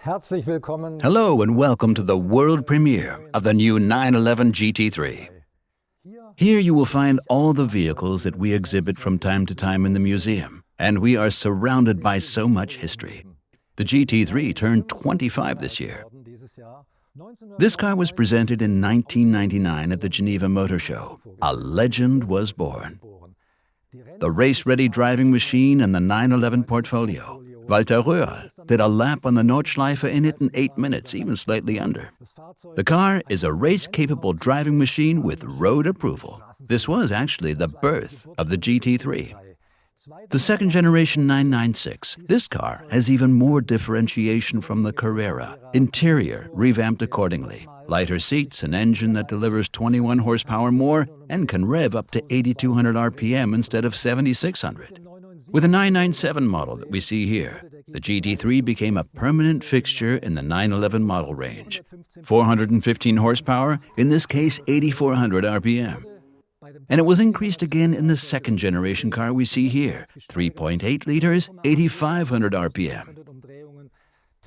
Hello and welcome to the world premiere of the new 911 GT3. Here you will find all the vehicles that we exhibit from time to time in the museum, and we are surrounded by so much history. The GT3 turned 25 this year. This car was presented in 1999 at the Geneva Motor Show. A legend was born. The race-ready driving machine and the 911 portfolio. Walter Röhrl did a lap on the Nordschleife in it in 8 minutes, even slightly under. The car is a race-capable driving machine with road approval. This was actually the birth of the GT3. The second generation 996, this car has even more differentiation from the Carrera. Interior revamped accordingly. Lighter seats, an engine that delivers 21 horsepower more and can rev up to 8,200 RPM instead of 7,600. With the 997 model that we see here, the GT3 became a permanent fixture in the 911 model range. 415 horsepower, in this case 8,400 RPM. And it was increased again in the second generation car we see here, 3.8 liters, 8,500 RPM.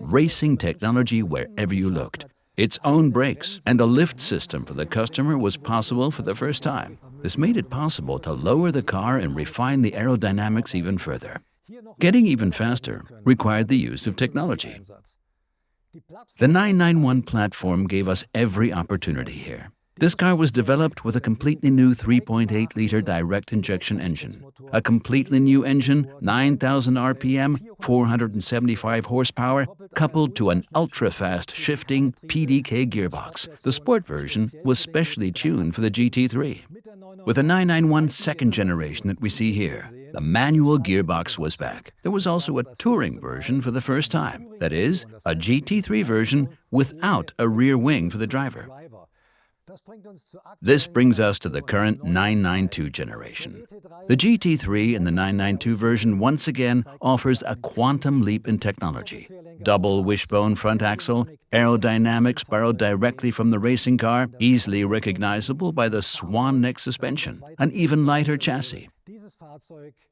Racing technology wherever you looked. Its own brakes and a lift system for the customer was possible for the first time. This made it possible to lower the car and refine the aerodynamics even further. Getting even faster required the use of technology. The 991 platform gave us every opportunity here. This car was developed with a completely new 3.8-liter direct injection engine. A completely new engine, 9,000 RPM, 475 horsepower, coupled to an ultra-fast shifting PDK gearbox. The sport version was specially tuned for the GT3. With the 991 second generation that we see here, the manual gearbox was back. There was also a touring version for the first time. That is, a GT3 version without a rear wing for the driver. This brings us to the current 992 generation. The GT3 in the 992 version once again offers a quantum leap in technology. Double wishbone front axle, aerodynamics borrowed directly from the racing car, easily recognizable by the swan neck suspension, an even lighter chassis.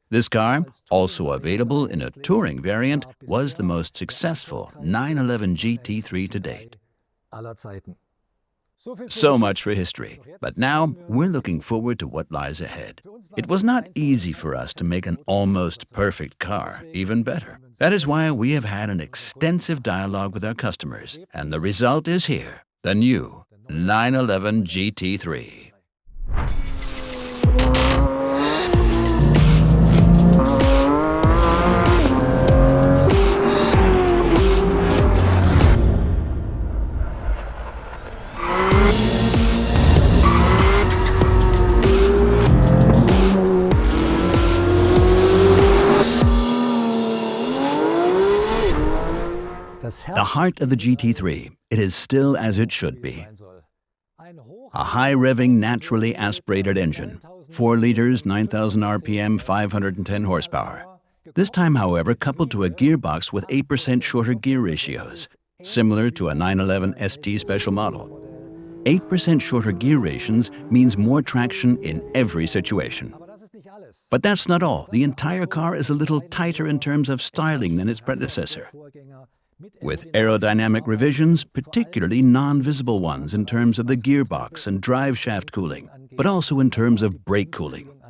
This car, also available in a touring variant, was the most successful 911 GT3 to date. So much for history, but now we're looking forward to what lies ahead. It was not easy for us to make an almost perfect car even better. That is why we have had an extensive dialogue with our customers, and the result is here, the new 911 GT3. The heart of the GT3, it is still as it should be. A high-revving, naturally aspirated engine, 4 liters, 9,000 RPM, 510 horsepower. This time, however, coupled to a gearbox with 8% shorter gear ratios, similar to a 911 ST special model. 8% shorter gear ratios means more traction in every situation. But that's not all. The entire car is a little tighter in terms of styling than its predecessor, with aerodynamic revisions, particularly non-visible ones in terms of the gearbox and drive shaft cooling, but also in terms of brake cooling.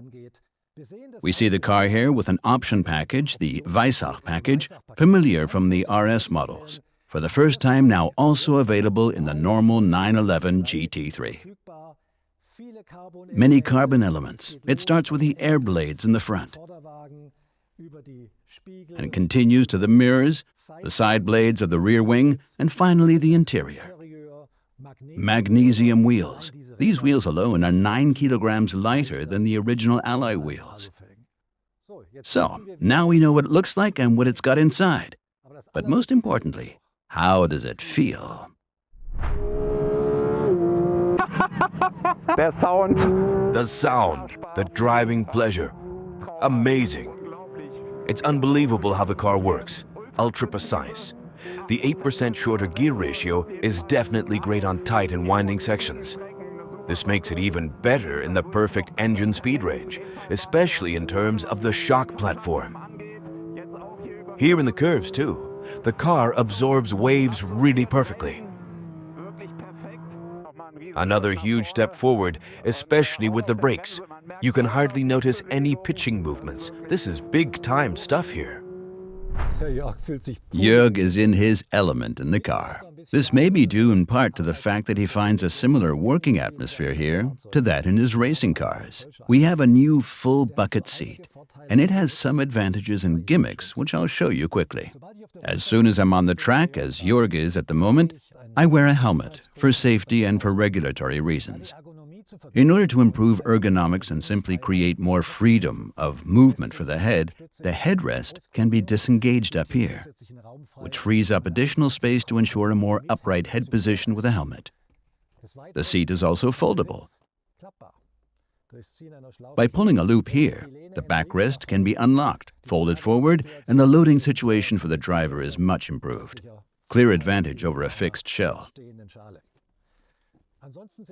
We see the car here with an option package, the Weissach package, familiar from the RS models, for the first time now also available in the normal 911 GT3. Many carbon elements. It starts with the air blades in the front, and it continues to the mirrors, the side blades of the rear wing, and finally the interior. Magnesium wheels. These wheels alone are 9 kilograms lighter than the original alloy wheels. So, now we know what it looks like and what it's got inside. But most importantly, how does it feel? The sound, the driving pleasure. Amazing. It's unbelievable how the car works. Ultra precise. The 8% shorter gear ratio is definitely great on tight and winding sections. This makes it even better in the perfect engine speed range, especially in terms of the shock platform. Here in the curves too, The car absorbs waves really perfectly. Another huge step forward, especially with the brakes. You can hardly notice any pitching movements. This is big-time stuff here. Jörg is in his element in the car. This may be due in part to the fact that he finds a similar working atmosphere here to that in his racing cars. We have a new full bucket seat, and it has some advantages and gimmicks which I'll show you quickly. As soon as I'm on the track, as Jörg is at the moment, I wear a helmet for safety and for regulatory reasons. In order to improve ergonomics and simply create more freedom of movement for the headrest can be disengaged up here, which frees up additional space to ensure a more upright head position with a helmet. The seat is also foldable. By pulling a loop here, the backrest can be unlocked, folded forward, and the loading situation for the driver is much improved. Clear advantage over a fixed shell.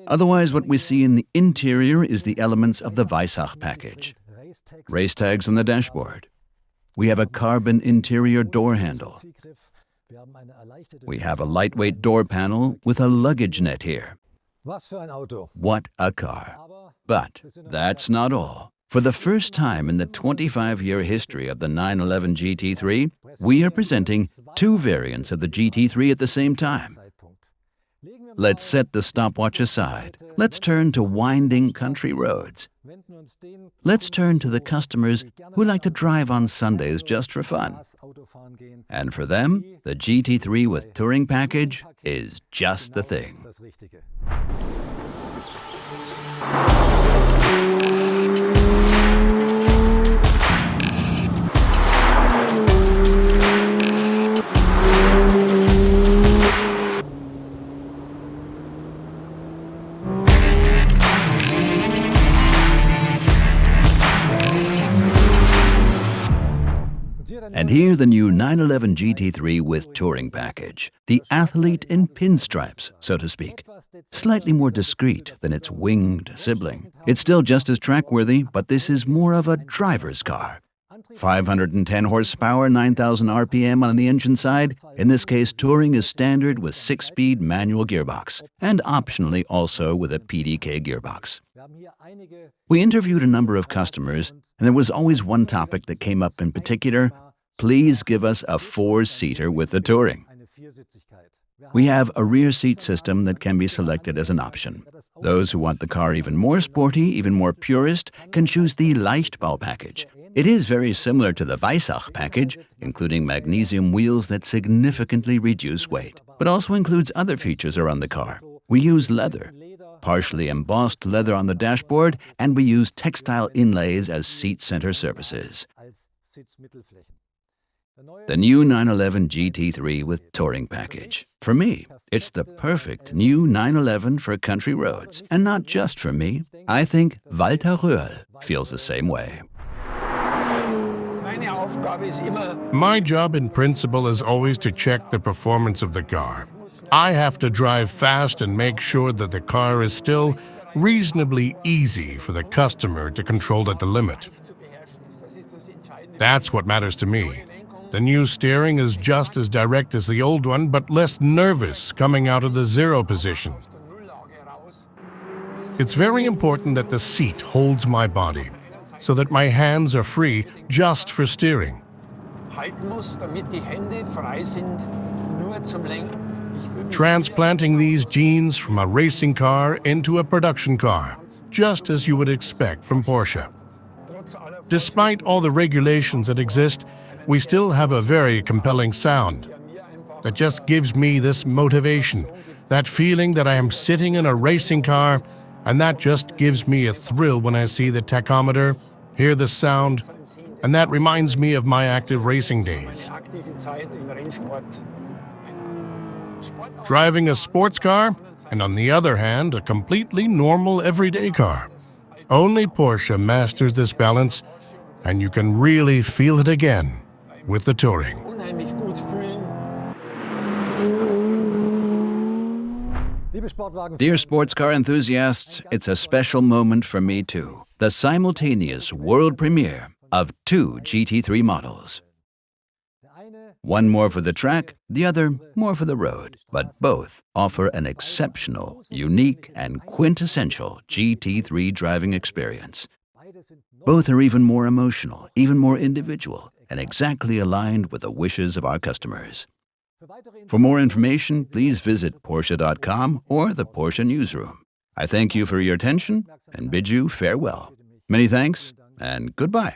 Otherwise, what we see in the interior is the elements of the Weissach package. Race tags on the dashboard. We have a carbon interior door handle. We have a lightweight door panel with a luggage net here. What a car. But that's not all. For the first time in the 25-year history of the 911 GT3, we are presenting two variants of the GT3 at the same time. Let's set the stopwatch aside. Let's turn to winding country roads. Let's turn to the customers who like to drive on Sundays just for fun. And for them, the GT3 with Touring Package is just the thing. And here the new 911 GT3 with Touring Package, the athlete in pinstripes, so to speak. Slightly more discreet than its winged sibling. It's still just as track-worthy, but this is more of a driver's car. 510 horsepower, 9,000 RPM on the engine side. In this case, Touring is standard with 6-speed manual gearbox, and optionally also with a PDK gearbox. We interviewed a number of customers, and there was always one topic that came up in particular. Please give us a 4-seater with the Touring. We have a rear seat system that can be selected as an option. Those who want the car even more sporty, even more purist, can choose the Leichtbau package. It is very similar to the Weissach package, including magnesium wheels that significantly reduce weight, but also includes other features around the car. We use leather, partially embossed leather on the dashboard, and we use textile inlays as seat center surfaces. The new 911 GT3 with Touring Package. For me, it's the perfect new 911 for country roads. And not just for me. I think Walter Röhrl feels the same way. My job in principle is always to check the performance of the car. I have to drive fast and make sure that the car is still reasonably easy for the customer to control at the limit. That's what matters to me. The new steering is just as direct as the old one, but less nervous coming out of the zero position. It's very important that the seat holds my body, so that my hands are free just for steering. Transplanting these genes from a racing car into a production car, just as you would expect from Porsche. Despite all the regulations that exist, we still have a very compelling sound that just gives me this motivation, that feeling that I am sitting in a racing car, and that just gives me a thrill when I see the tachometer, hear the sound, and that reminds me of my active racing days. Driving a sports car, and on the other hand, a completely normal everyday car. Only Porsche masters this balance, and you can really feel it again with the Touring. Dear sports car enthusiasts, it's a special moment for me too. The simultaneous world premiere of two GT3 models. One more for the track, the other more for the road. But both offer an exceptional, unique, and quintessential GT3 driving experience. Both are even more emotional, even more individual, and exactly aligned with the wishes of our customers. For more information, please visit Porsche.com or the Porsche Newsroom. I thank you for your attention and bid you farewell. Many thanks and goodbye.